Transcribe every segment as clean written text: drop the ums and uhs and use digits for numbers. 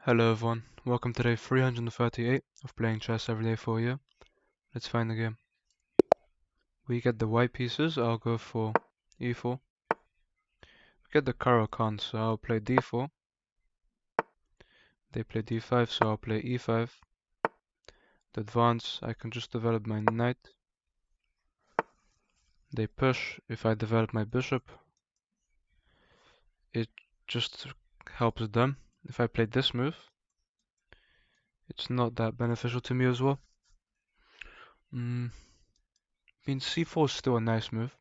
Hello everyone, welcome to day 338 of playing chess every day for a year. Let's find the game. We get the white pieces, I'll go for e4. We get the Caro-Kann, so I'll play d4. They play d5, so I'll play e5. To advance, I can just develop my knight. They push, if I develop my bishop, it just helps them. If I play this move, it's not that beneficial to me as well. I mean, c4 is still a nice move.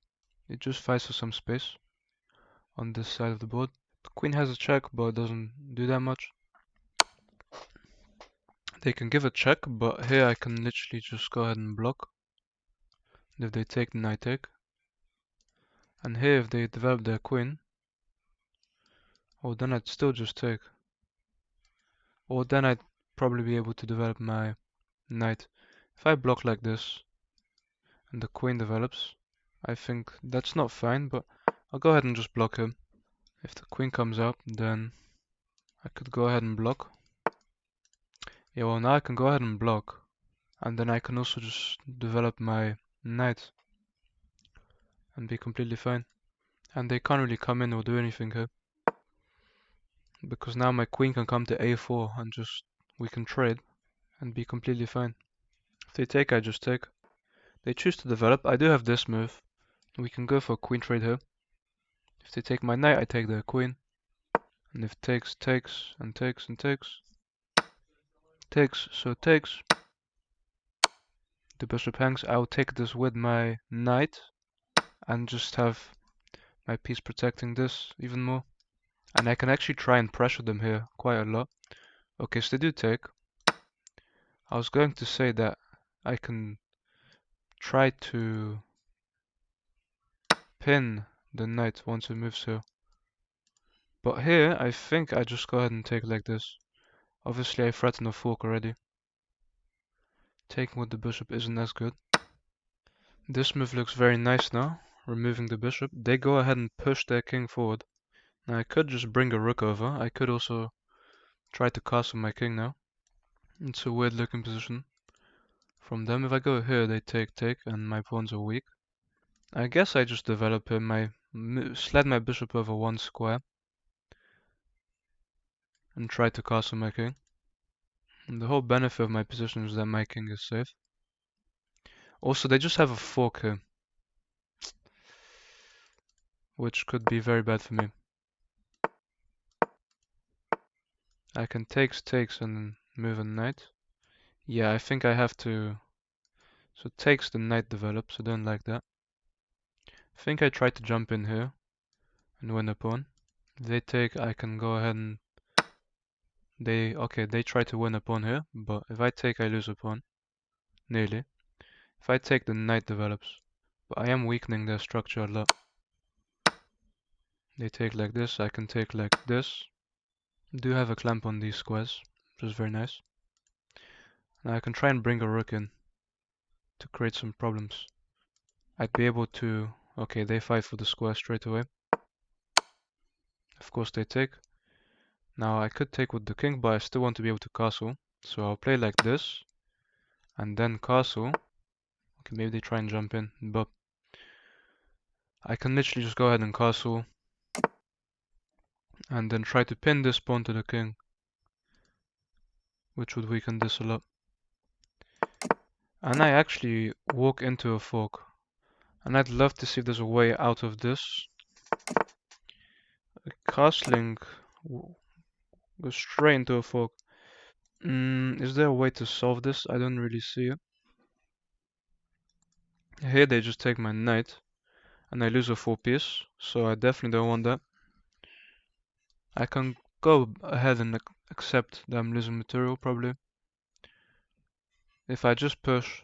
It just fights for some space on this side of the board. The queen has a check, but it doesn't do that much. They can give a check, but here I can literally just go ahead and block. And if they take, then I take. And here, if they develop their queen, oh, then I'd still just take. Or then I'd probably be able to develop my knight. If I block like this, and the queen develops, I think that's not fine, but I'll go ahead and just block him. If the queen comes out, then I could go ahead and block. Yeah, well, now I can go ahead and block. And then I can also just develop my knight and be completely fine. And they can't really come in or do anything here. Because now my queen can come to a4 and just we can trade and be completely fine. If they take, I just take. They choose to develop. I do have this move. We can go for a queen trade here. If they take my knight, I take their queen. And if takes, takes, and takes, and takes. Takes, so takes. The bishop hangs. I'll take this with my knight and just have my piece protecting this even more. And I can actually try and pressure them here quite a lot. Okay, so they do take. I was going to say that I can try to pin the knight once it moves here. But here, I think I just go ahead and take like this. Obviously, I threaten a fork already. Taking with the bishop isn't as good. This move looks very nice now, removing the bishop. They go ahead and push their king forward. Now I could just bring a rook over. I could also try to castle my king now. It's a weird looking position from them. If I go here, they take, and my pawns are weak. I guess I just develop him. Slide my bishop over one square and try to castle my king. And the whole benefit of my position is that my king is safe. Also, they just have a fork here, which could be very bad for me. I can takes, and move a knight. Yeah, I think I have to. So takes, the knight develops. I don't like that. I think I try to jump in here and win a pawn. If they take, I can go ahead and they try to win a pawn here, but if I take, I lose a pawn. Nearly. If I take, the knight develops. But I am weakening their structure a lot. They take like this, I can take like this. Do have a clamp on these squares, which is very nice. Now I can try and bring a rook in to create some problems. I'd be able to... Okay, they fight for the square straight away. Of course they take. Now I could take with the king, but I still want to be able to castle. So I'll play like this. And then castle. Okay, maybe they try and jump in, but I can literally just go ahead and castle. And then try to pin this pawn to the king, which would weaken this a lot. And I actually walk into a fork. And I'd love to see if there's a way out of this. Castling goes straight into a fork. Is there a way to solve this? I don't really see it. Here they just take my knight. And I lose a 4 piece. So I definitely don't want that. I can go ahead and accept that I'm losing material, probably. If I just push,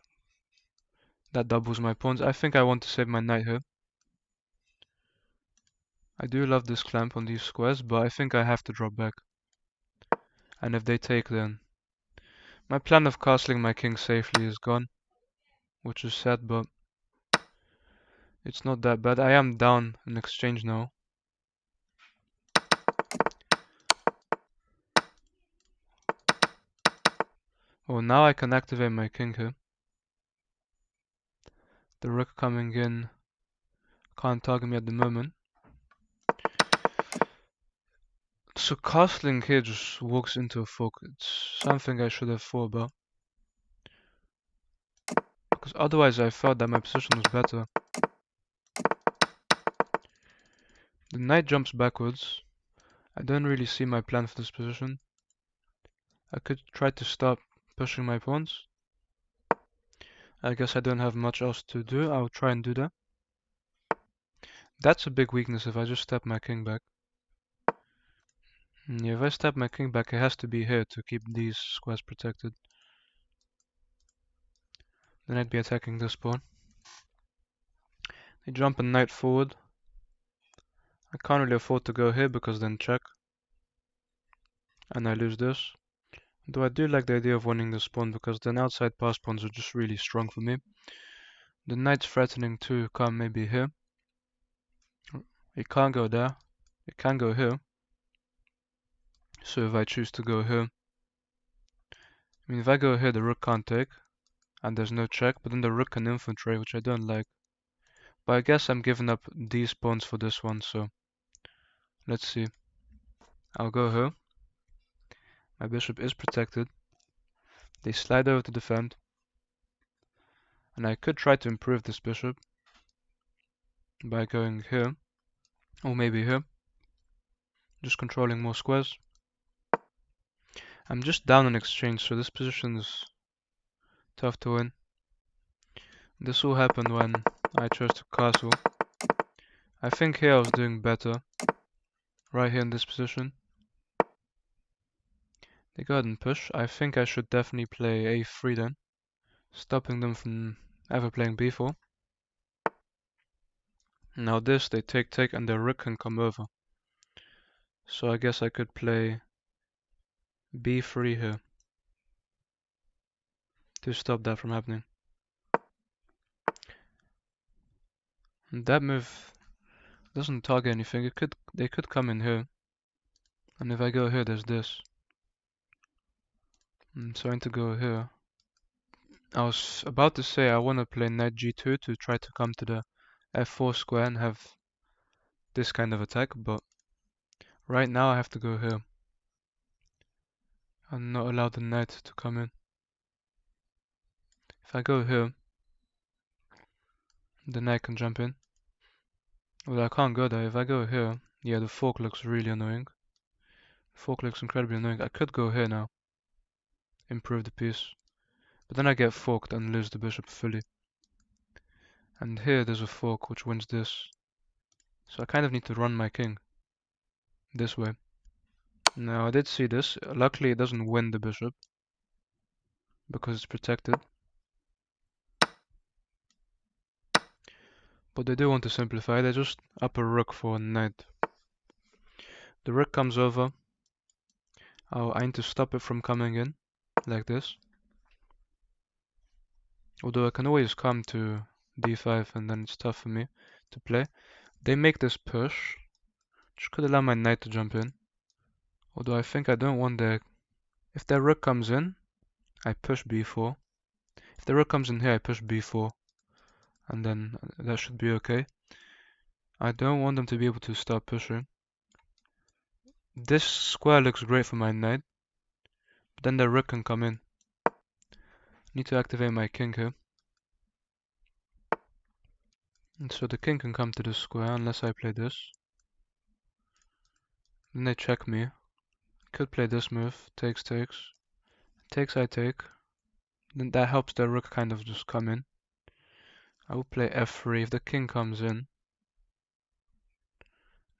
that doubles my pawns. I think I want to save my knight here. I do love this clamp on these squares, but I think I have to drop back. And if they take, then my plan of castling my king safely is gone, which is sad, but it's not that bad. I am down in exchange now. Oh, now I can activate my king here. The rook coming in can't target me at the moment. So castling here just walks into a fork. It's something I should have thought about. Because otherwise I felt that my position was better. The knight jumps backwards. I don't really see my plan for this position. I could try to stop pushing my pawns. I guess I don't have much else to do. I'll try and do that. That's a big weakness if I just step my king back. Yeah, if I step my king back, it has to be here to keep these squares protected. Then I'd be attacking this pawn. They jump a knight forward. I can't really afford to go here because then check. And I lose this. Though I do like the idea of winning this pawn because then outside pass pawns are just really strong for me. The knight's threatening to come maybe here. It can't go there. It can go here. So if I choose to go here, I mean if I go here the rook can't take. And there's no check, but then the rook can infiltrate, which I don't like. But I guess I'm giving up these pawns for this one, so let's see. I'll go here. My bishop is protected. They slide over to defend. And I could try to improve this bishop by going here, or maybe here. Just controlling more squares. I'm just down on exchange, so this position is tough to win. This all happened when I chose to castle. I think here I was doing better. Right here in this position. They go ahead and push. I think I should definitely play a3 then. Stopping them from ever playing b4. Now this, they take and their rook can come over. So I guess I could play b3 here to stop that from happening. And that move doesn't target anything. They could come in here. And if I go here, there's this. So I need to go here. I was about to say I want to play knight g2 to try to come to the f4 square and have this kind of attack, but right now I have to go here. I'm not allowed the knight to come in. If I go here, the knight can jump in. Well, I can't go there. If I go here, yeah, the fork looks really annoying. The fork looks incredibly annoying. I could go here now. Improve the piece. But then I get forked and lose the bishop fully. And here there's a fork which wins this. So I kind of need to run my king. This way. Now I did see this. Luckily it doesn't win the bishop. Because it's protected. But they do want to simplify. They just up a rook for a knight. The rook comes over. I need to stop it from coming in. Like this. Although I can always come to d5 and then it's tough for me to play. They make this push, which could allow my knight to jump in. Although I think I don't want their... If their rook comes in, I push b4. If the rook comes in here, I push b4. And then that should be okay. I don't want them to be able to start pushing. This square looks great for my knight. But then the rook can come in. Need to activate my king here. And so the king can come to this square unless I play this. Then they check me. Could play this move. Takes. Takes, I take. Then that helps the rook kind of just come in. I will play f3 if the king comes in.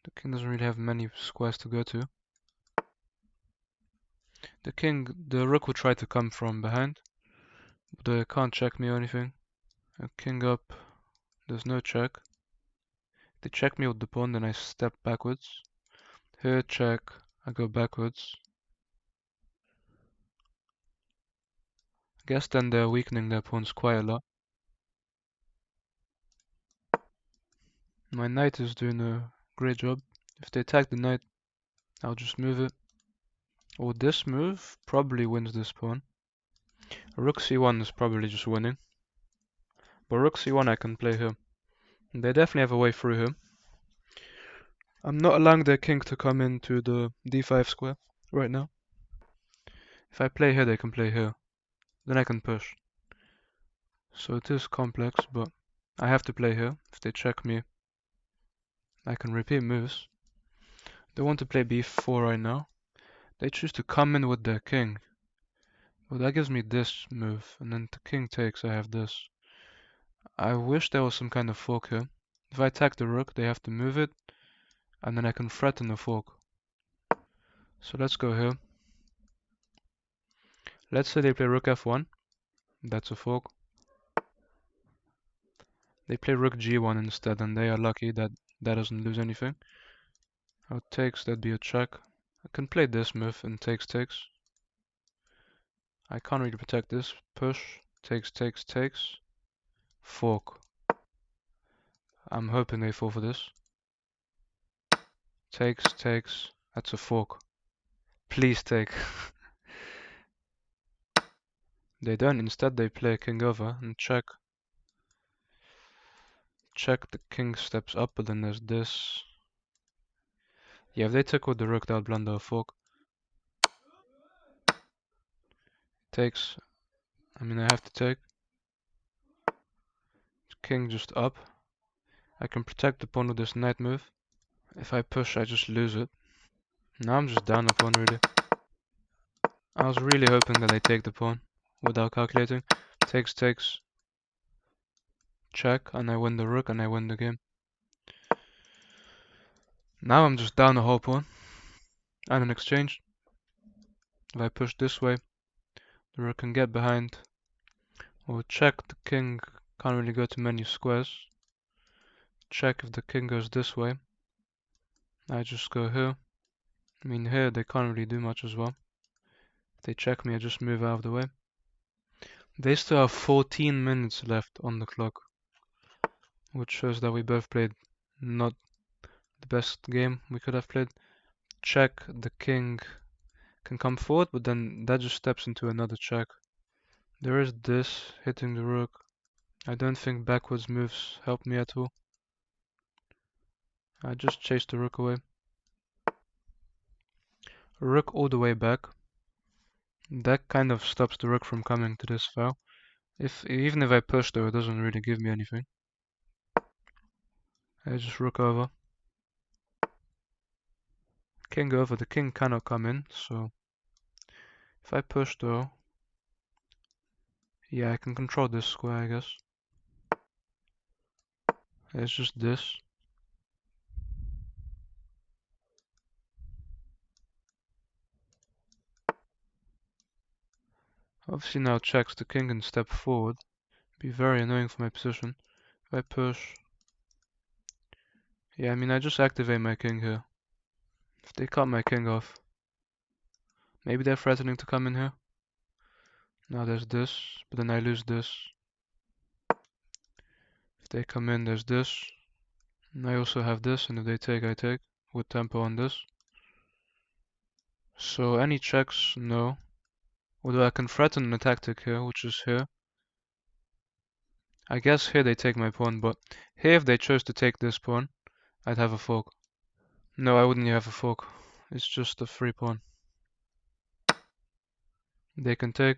The king doesn't really have many squares to go to. The rook will try to come from behind. But they can't check me or anything. A king up. There's no check. If they check me with the pawn, then I step backwards. Here, check. I go backwards. I guess then they're weakening their pawns quite a lot. My knight is doing a great job. If they attack the knight, I'll just move it. Or this move probably wins this pawn. Rook c1 is probably just winning. But rook c1 I can play here. They definitely have a way through here. I'm not allowing their king to come into the d5 square right now. If I play here, they can play here. Then I can push. So it is complex, but I have to play here. If they check me, I can repeat moves. They want to play b4 right now. They choose to come in with their king. Well, that gives me this move, and then the king takes, I have this. I wish there was some kind of fork here. If I attack the rook, they have to move it, and then I can threaten the fork. So let's go here. Let's say they play rook f1. That's a fork. They play rook g1 instead, and they are lucky that that doesn't lose anything. How takes, that'd be a check. I can play this move and takes. I can't really protect this. Push, takes. Fork. I'm hoping they fall for this. Takes. That's a fork. Please take. They don't. Instead, they play king over and check. Check, the king steps up, but then there's this. Yeah, if they took with the rook, that would blunder a fork. Takes. I mean, I have to take. King just up. I can protect the pawn with this knight move. If I push, I just lose it. Now I'm just down a pawn, really. I was really hoping that they take the pawn without calculating. Takes. Check, and I win the rook, and I win the game. Now I'm just down a whole pawn. And an exchange. If I push this way, the rook can get behind. Or check, the king can't really go to many squares. Check, if the king goes this way, I just go here. I mean, here they can't really do much as well. If they check me, I just move out of the way. They still have 14 minutes left on the clock, which shows that we both played not the best game we could have played. Check, the king can come forward, but then that just steps into another check. There is this, hitting the rook. I don't think backwards moves help me at all. I just chase the rook away. Rook all the way back. That kind of stops the rook from coming to this file. Even if I push though, it doesn't really give me anything. I just rook over. King over, the king cannot come in, so if I push though, yeah, I can control this square, I guess. It's just this. Obviously now checks, the king can step forward. Be very annoying for my position. If I push, yeah, I mean I just activate my king here. If they cut my king off, maybe they're threatening to come in here. Now there's this, but then I lose this. If they come in, there's this. And I also have this, and if they take, I take. With tempo on this. So any checks? No. Although I can threaten a tactic here, which is here. I guess here they take my pawn, but here if they chose to take this pawn, I'd have a fork. No, I wouldn't have a fork. It's just a free pawn. They can take.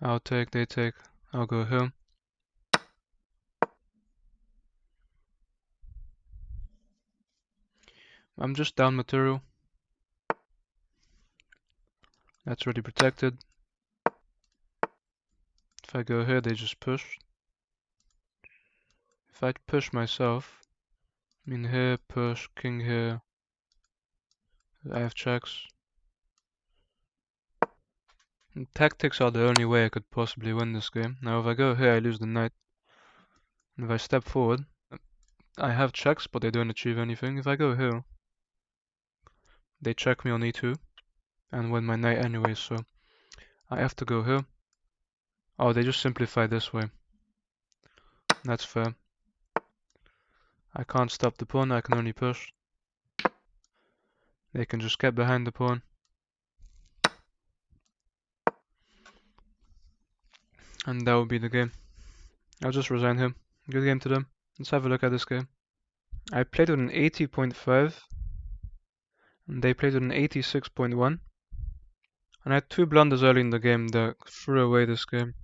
I'll take, they take. I'll go here. I'm just down material. That's already protected. If I go here, they just push. If I push myself, I mean here, push, king here. I have checks. And tactics are the only way I could possibly win this game. Now if I go here, I lose the knight. And if I step forward, I have checks, but they don't achieve anything. If I go here, they check me on e2 and win my knight anyway, so I have to go here. Oh, they just simplify this way. That's fair. I can't stop the pawn, I can only push. They can just get behind the pawn. And that would be the game. I'll just resign him. Good game to them. Let's have a look at this game. I played with an 80.5 and they played with an 86.1. And I had 2 blunders early in the game that threw away this game.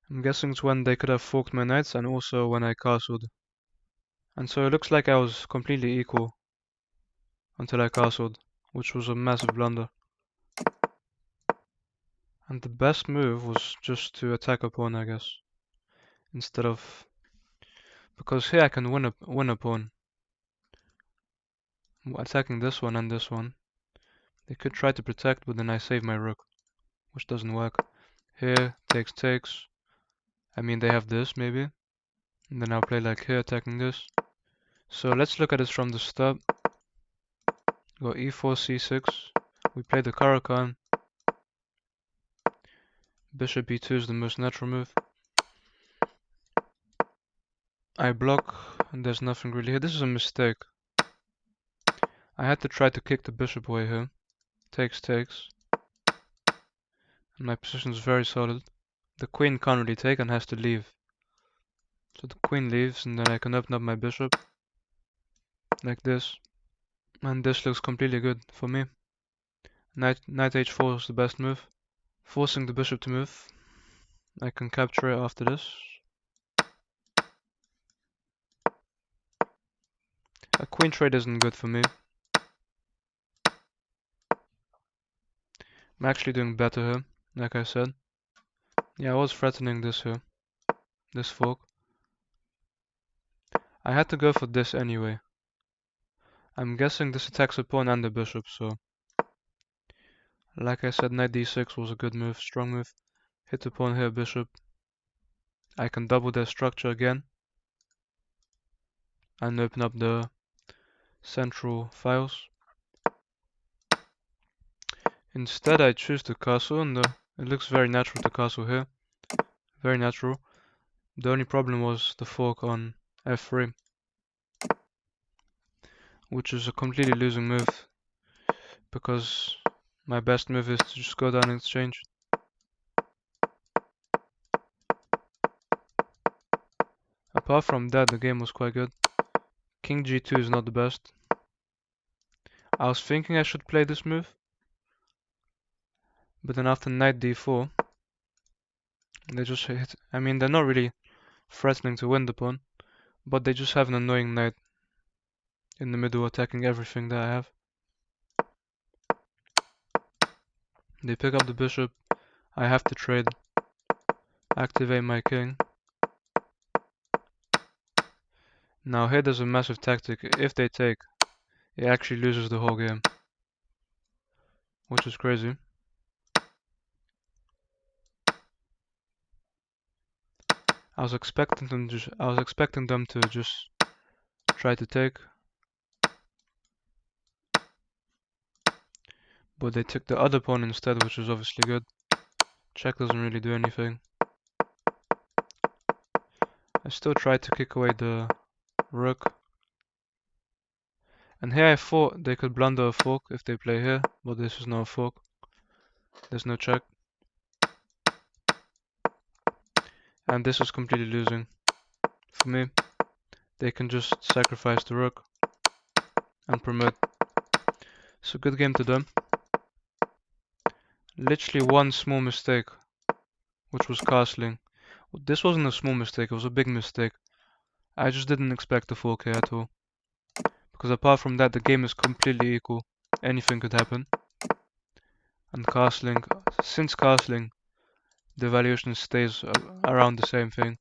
I'm guessing it's when they could have forked my knights and also when I castled. And so it looks like I was completely equal until I castled, which was a massive blunder. And the best move was just to attack a pawn, I guess. Instead of... Because here I can win a pawn. Attacking this one and this one. They could try to protect, but then I save my rook, which doesn't work. Here, takes. I mean, they have this, maybe. And then I'll play like here, attacking this. So let's look at this from the start. Go e4, c6. We play the Caro-Kann. Bishop e2 is the most natural move. I block, and there's nothing really here. This is a mistake. I had to try to kick the bishop away here. Takes. And my position is very solid. The queen can't really take and has to leave. So the queen leaves, and then I can open up my bishop. Like this. And this looks completely good for me. Knight h4 is the best move. Forcing the bishop to move. I can capture it after this. A queen trade isn't good for me. I'm actually doing better here, like I said. Yeah, I was threatening this here. This fork. I had to go for this anyway. I'm guessing this attacks the pawn and the bishop, so... Like I said, knight d6 was a good move, strong move. Hit the pawn here, bishop. I can double their structure again. And open up the central files. Instead I choose the castle, and it looks very natural to castle here. Very natural. The only problem was the fork on f3. Which is a completely losing move. Because my best move is to just go down and exchange. Apart from that, the game was quite good. King g2 is not the best. I was thinking I should play this move. But then after knight d4, they just hit. I mean, they're not really threatening to win the pawn, but they just have an annoying knight in the middle attacking everything that I have. They pick up the bishop. I have to trade. Activate my king. Now here there's a massive tactic. If they take, it actually loses the whole game. Which is crazy. I was expecting them to just try to take. But they took the other pawn instead, which is obviously good. Check doesn't really do anything. I still tried to kick away the rook. And here I thought they could blunder a fork if they play here, but this is not a fork. There's no check. And this is completely losing. For me, they can just sacrifice the rook and promote. So good game to them. Literally one small mistake, which was castling. This wasn't a small mistake, it was a big mistake. I just didn't expect the fork here at all. Because apart from that, the game is completely equal. Anything could happen. And castling, since castling, the valuation stays around the same thing.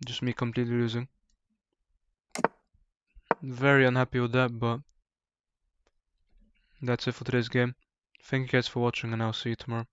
Just me completely losing. Very unhappy with that, but that's it for today's game. Thank you guys for watching, and I'll see you tomorrow.